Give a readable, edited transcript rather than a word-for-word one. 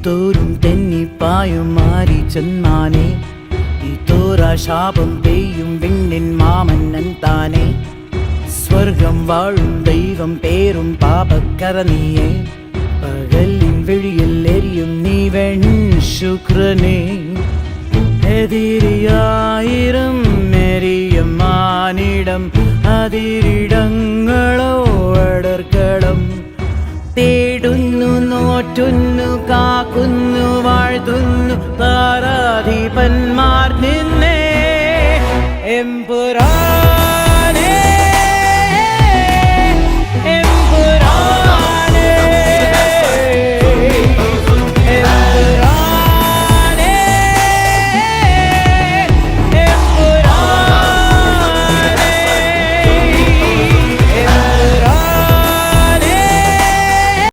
തോറും തെന്നിപ്പായും മാറി ചെന്നാനേ ഈ തോരാ ശാപം പെയ്യും വിണ്ണിൻ മാമന്നൻ താനേ സ്വർഗം വാഴും ദൈവം പേരും പാപക്കറ നീയേ പകലിൻ വിഴിയിൽ എരിയും നീ വെൺ ശുക്രനേ എതിരിയായിരം എരിയും മാനിടം അതിരിടങ്ങളോ അടർക്കളം തേടുന്നു നോറ്റുന്നു കാക്കുന്നു വാഴ്ത്തുന്നു താരാധിപന്മാർ നിന്നെ എമ്പുരാ